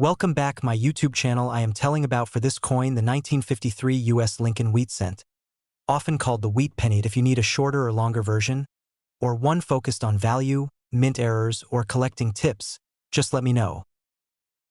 Welcome back my YouTube channel. I am telling about for this coin the 1953 US Lincoln wheat cent, often called the wheat penny if you need a shorter or longer version, or one focused on value, mint errors, or collecting tips, just let me know.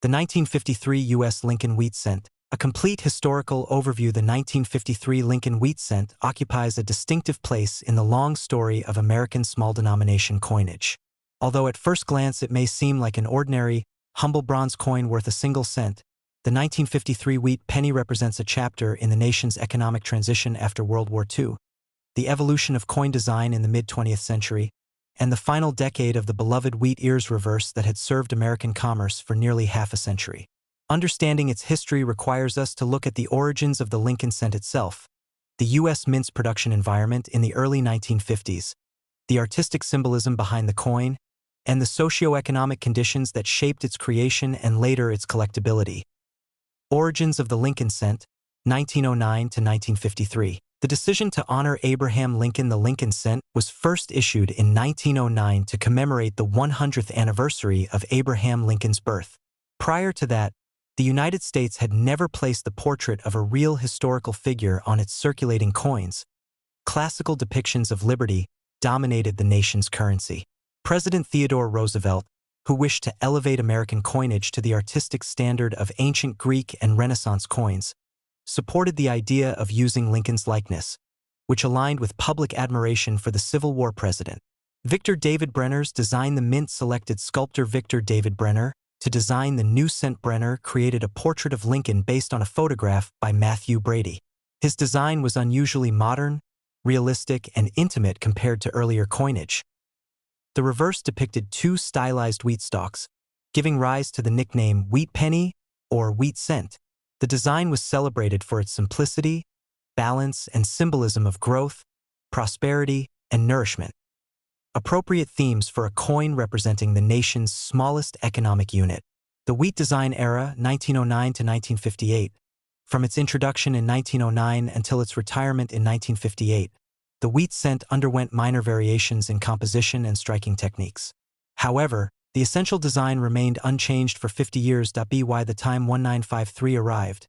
The 1953 US Lincoln wheat cent, a complete historical overview. The 1953 Lincoln wheat cent occupies a distinctive place in the long story of American small-denomination coinage. Although at first glance it may seem like an ordinary, humble bronze coin worth a single cent, the 1953 wheat penny represents a chapter in the nation's economic transition after World War II, the evolution of coin design in the mid-20th century, and the final decade of the beloved wheat ears reverse that had served American commerce for nearly half a century. Understanding its history requires us to look at the origins of the Lincoln cent itself, the U.S. mint's production environment in the early 1950s, the artistic symbolism behind the coin, and the socio-economic conditions that shaped its creation and later its collectability. Origins of the Lincoln cent, 1909 to 1953. The decision to honor Abraham Lincoln. The Lincoln cent was first issued in 1909 to commemorate the 100th anniversary of Abraham Lincoln's birth. Prior to that, the United States had never placed the portrait of a real historical figure on its circulating coins. Classical depictions of liberty dominated the nation's currency. President Theodore Roosevelt, who wished to elevate American coinage to the artistic standard of ancient Greek and Renaissance coins, supported the idea of using Lincoln's likeness, which aligned with public admiration for the Civil War president. Victor David Brenner's design. The mint selected sculptor Victor David Brenner to design the new cent. Brenner created a portrait of Lincoln based on a photograph by Matthew Brady. His design was unusually modern, realistic, and intimate compared to earlier coinage. The reverse depicted two stylized wheat stalks, giving rise to the nickname wheat penny or wheat cent. The design was celebrated for its simplicity, balance, and symbolism of growth, prosperity, and nourishment. Appropriate themes for a coin representing the nation's smallest economic unit. The wheat design era, 1909 to 1958. From its introduction in 1909 until its retirement in 1958, the wheat cent underwent minor variations in composition and striking techniques. However, the essential design remained unchanged for 50 years. By the time 1953 arrived,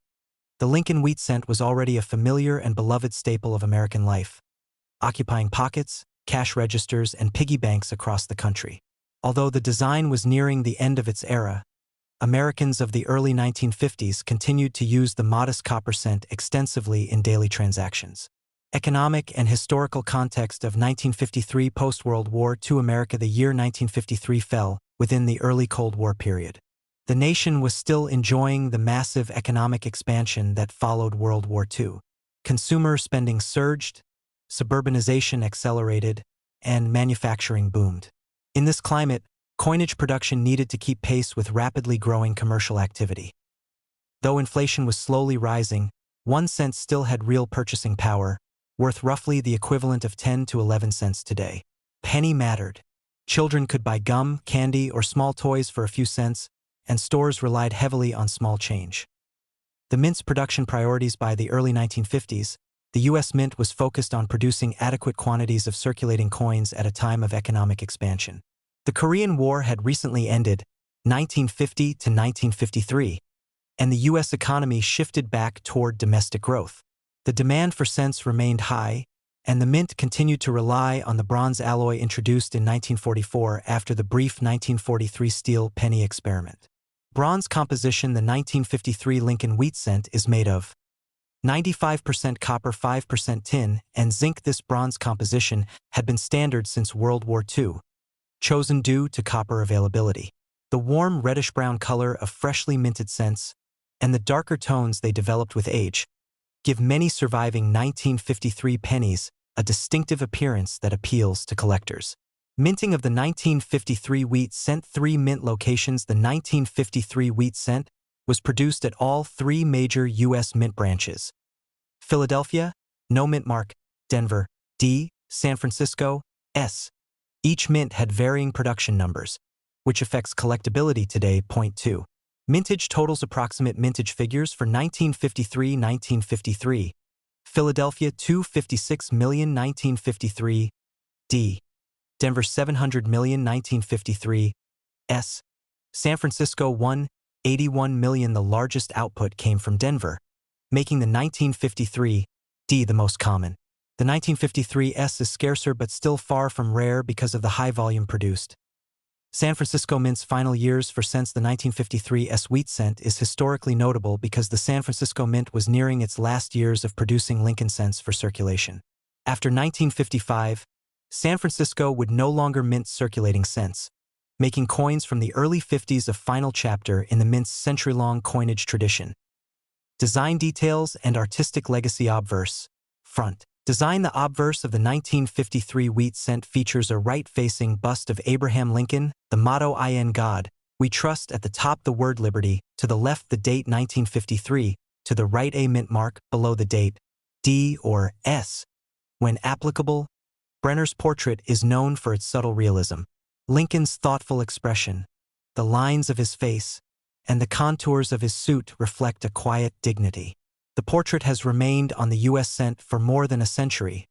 the Lincoln wheat cent was already a familiar and beloved staple of American life, occupying pockets, cash registers, and piggy banks across the country. Although the design was nearing the end of its era, Americans of the early 1950s continued to use the modest copper cent extensively in daily transactions. Economic and historical context of 1953 post-World War II America. The year 1953 fell within the early Cold War period. The nation was still enjoying the massive economic expansion that followed World War II. Consumer spending surged, suburbanization accelerated, and manufacturing boomed. In this climate, coinage production needed to keep pace with rapidly growing commercial activity. Though inflation was slowly rising, 1 cent still had real purchasing power, worth roughly the equivalent of 10 to 11 cents today. Penny mattered. Children could buy gum, candy, or small toys for a few cents, and stores relied heavily on small change. The mint's production priorities. By the early 1950s, the U.S. Mint was focused on producing adequate quantities of circulating coins at a time of economic expansion. The Korean War had recently ended, 1950 to 1953, and the U.S. economy shifted back toward domestic growth. The demand for cents remained high, and the mint continued to rely on the bronze alloy introduced in 1944 after the brief 1943 steel penny experiment. Bronze composition. The 1953 Lincoln wheat cent is made of 95% copper, 5% tin, and zinc. This bronze composition had been standard since World War II, chosen due to copper availability. The warm reddish-brown color of freshly minted cents and the darker tones they developed with age give many surviving 1953 pennies a distinctive appearance that appeals to collectors. Minting of the 1953 wheat cent. 3 mint locations. The 1953 wheat cent was produced at all 3 major U.S. mint branches: Philadelphia, no mint mark; Denver, D; San Francisco, S. Each mint had varying production numbers, which affects collectability today. Point 2. Mintage totals. Approximate mintage figures for 1953. Philadelphia 256 million 1953, D. Denver 700 million 1953, S. San Francisco 1 81 million. The largest output came from Denver, making the 1953 D the most common. The 1953 S is scarcer but still far from rare because of the high volume produced. San Francisco Mint's final years for cents. The 1953 S wheat cent is historically notable because the San Francisco Mint was nearing its last years of producing Lincoln cents for circulation. After 1955, San Francisco would no longer mint circulating cents, making coins from the early 50s a final chapter in the Mint's century-long coinage tradition. Design details and artistic legacy. Obverse. Front. Design. The obverse of the 1953 wheat cent features a right-facing bust of Abraham Lincoln, the motto "In God We Trust" at the top, the word liberty, to the left the date 1953, to the right a mint mark, below the date, D or S. When applicable, Brenner's portrait is known for its subtle realism. Lincoln's thoughtful expression, the lines of his face, and the contours of his suit reflect a quiet dignity. The portrait has remained on the U.S. cent for more than a century,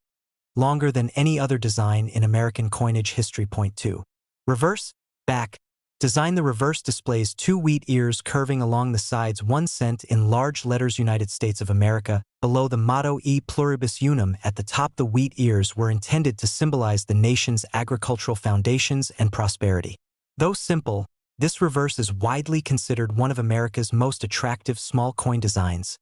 longer than any other design in American coinage history. Point 2. Reverse. Back. Design. The reverse displays two wheat ears curving along the sides, 1 cent in large letters United States of America, below the motto E pluribus unum. At the top, the wheat ears were intended to symbolize the nation's agricultural foundations and prosperity. Though simple, this reverse is widely considered one of America's most attractive small coin designs,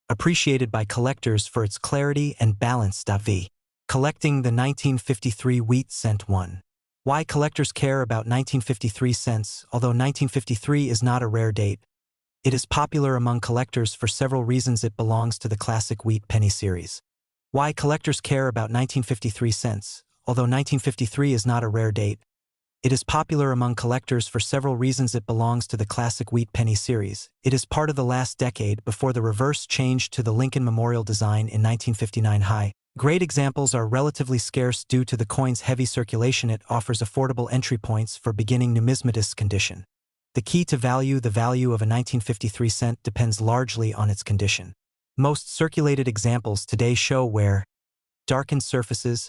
appreciated by collectors for its clarity and balance. V. Collecting. The 1953 wheat cent. 1. Why collectors care about 1953 cents. Although 1953 is not a rare date, it is popular among collectors for several reasons. It belongs to the classic wheat penny series. Why collectors care about 1953 cents. Although 1953 is not a rare date, it is popular among collectors for several reasons. It belongs to the classic wheat penny series. It is part of the last decade before the reverse changed to the Lincoln Memorial design in 1959. High grade examples are relatively scarce due to the coin's heavy circulation. It offers affordable entry points for beginning numismatists. Condition. The key to value. The value of a 1953 cent depends largely on its condition. Most circulated examples today show wear, darkened surfaces,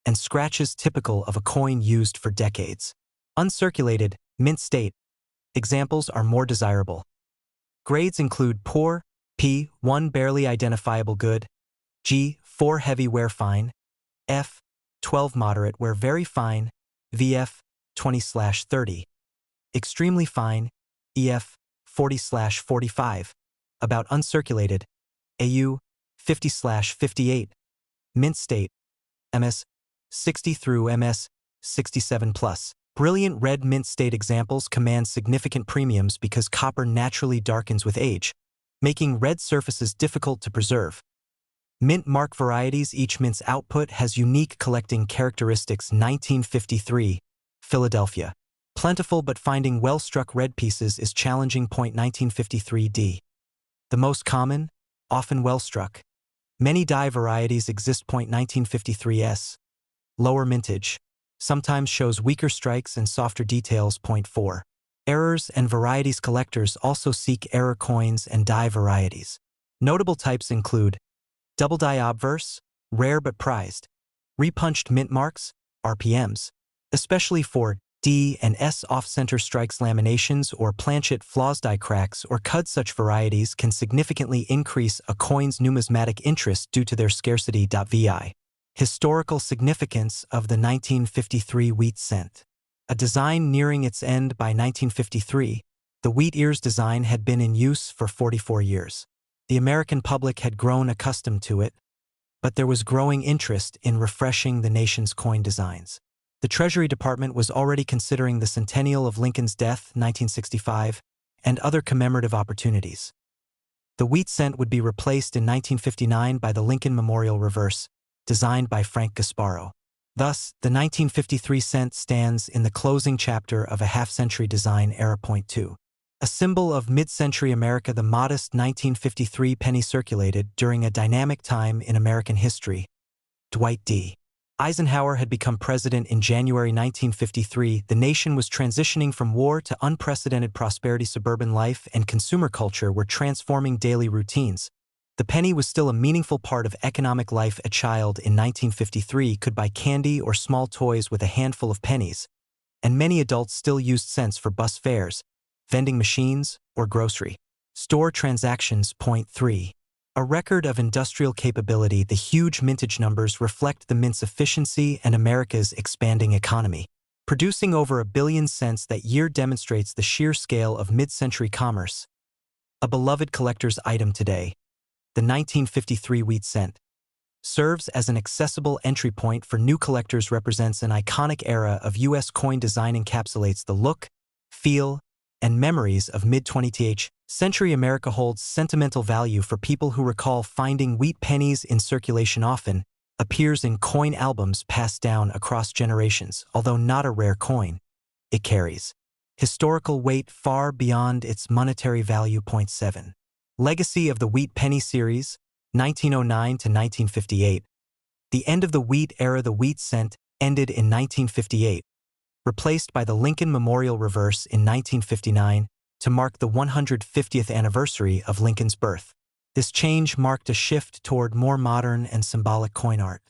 and scratches typical of a coin used for decades. Uncirculated, mint state examples are more desirable. Grades include poor, P, 1 barely identifiable good, G, 4 heavy wear fine, F, 12 moderate wear very fine, VF, 20/30, extremely fine, EF, 40/45. About uncirculated, AU, 50/58, mint state, MS, 60 through MS, 67+. Brilliant red mint state examples command significant premiums because copper naturally darkens with age, making red surfaces difficult to preserve. Mint mark varieties. Each mint's output has unique collecting characteristics. 1953, Philadelphia. Plentiful, but finding well-struck red pieces is challenging. 1953 D. The most common, often well-struck. Many die varieties exist. 1953 S. Lower mintage. Sometimes shows weaker strikes and softer details. 4. Errors and varieties. Collectors also seek error coins and die varieties. Notable types include double die obverse, rare but prized, repunched mint marks, RPMs, especially for D and S off-center strikes, laminations or planchet flaws, die cracks or cud. Such varieties can significantly increase a coin's numismatic interest due to their scarcity. Vi. Historical significance of the 1953 wheat cent. A design nearing its end by 1953, the wheat ears design had been in use for 44 years. The American public had grown accustomed to it, but there was growing interest in refreshing the nation's coin designs. The Treasury Department was already considering the centennial of Lincoln's death, 1965, and other commemorative opportunities. The wheat cent would be replaced in 1959 by the Lincoln Memorial reverse, designed by Frank Gasparo. Thus, the 1953 cent stands in the closing chapter of a half-century design era. 2. A symbol of mid-century America, the modest 1953 penny circulated during a dynamic time in American history. Dwight D. Eisenhower had become president in January 1953. The nation was transitioning from war to unprecedented prosperity. Suburban life and consumer culture were transforming daily routines. The penny was still a meaningful part of economic life. A child in 1953 could buy candy or small toys with a handful of pennies, and many adults still used cents for bus fares, vending machines, or grocery store transactions. Point 3. A record of industrial capability. The huge mintage numbers reflect the mint's efficiency and America's expanding economy. Producing over 1 billion cents that year demonstrates the sheer scale of mid-century commerce. A beloved collector's item today, the 1953 wheat cent, serves as an accessible entry point for new collectors. Represents an iconic era of U.S. coin design, encapsulates the look, feel, and memories of mid-20th century America. Holds sentimental value for people who recall finding wheat pennies in circulation. Often appears in coin albums passed down across generations. Although not a rare coin, it carries historical weight far beyond its monetary value. Point 7. Legacy of the wheat penny series, 1909 to 1958. The end of the wheat era. The wheat cent ended in 1958, replaced by the Lincoln Memorial Reverse in 1959 to mark the 150th anniversary of Lincoln's birth. This change marked a shift toward more modern and symbolic coin art.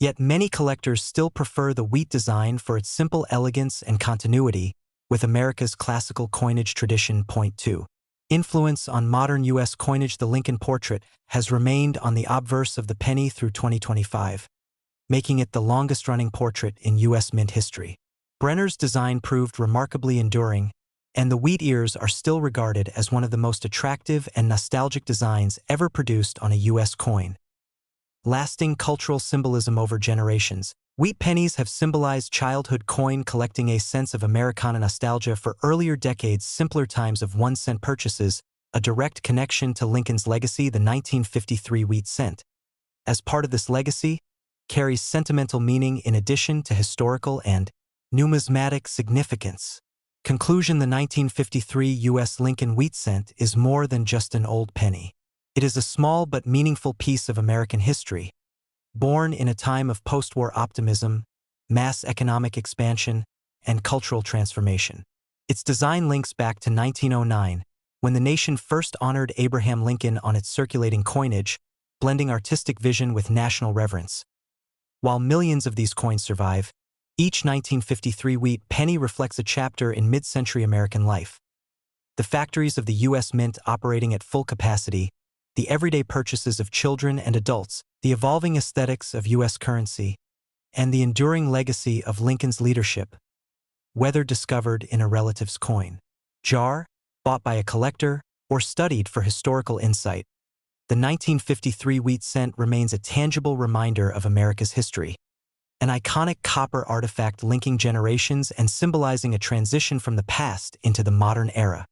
Yet many collectors still prefer the wheat design for its simple elegance and continuity with America's classical coinage tradition. Point 2. Influence on modern U.S. coinage. The Lincoln portrait has remained on the obverse of the penny through 2025, making it the longest-running portrait in U.S. mint history. Brenner's design proved remarkably enduring, and the wheat ears are still regarded as one of the most attractive and nostalgic designs ever produced on a U.S. coin. Lasting cultural symbolism over generations. Wheat pennies have symbolized childhood coin collecting, a sense of Americana nostalgia for earlier decades, simpler times of 1-cent purchases, a direct connection to Lincoln's legacy. The 1953 wheat cent, as part of this legacy, carries sentimental meaning in addition to historical and numismatic significance. Conclusion. The 1953 U.S. Lincoln wheat cent is more than just an old penny. It is a small but meaningful piece of American history, born in a time of post-war optimism, mass economic expansion, and cultural transformation. Its design links back to 1909, when the nation first honored Abraham Lincoln on its circulating coinage, blending artistic vision with national reverence. While millions of these coins survive, each 1953 wheat penny reflects a chapter in mid-century American life. The factories of the U.S. Mint operating at full capacity, the everyday purchases of children and adults, the evolving aesthetics of U.S. currency, and the enduring legacy of Lincoln's leadership, whether discovered in a relative's coin jar, bought by a collector, or studied for historical insight, the 1953 wheat cent remains a tangible reminder of America's history. An iconic copper artifact linking generations and symbolizing a transition from the past into the modern era.